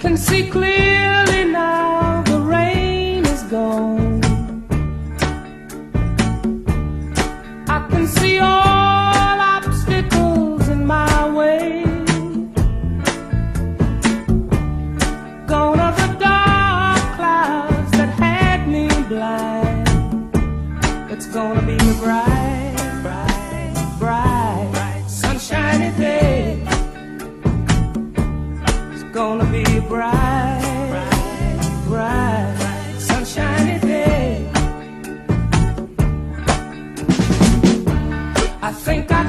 can see clearly now, the rain is gone. I can see all obstacles in my way. Gone are the dark clouds that had me blind. It's gonna be a bright, bright, bright, sunshiny day. It's gonna be a bright, bright, bright, sunshiny day. I think I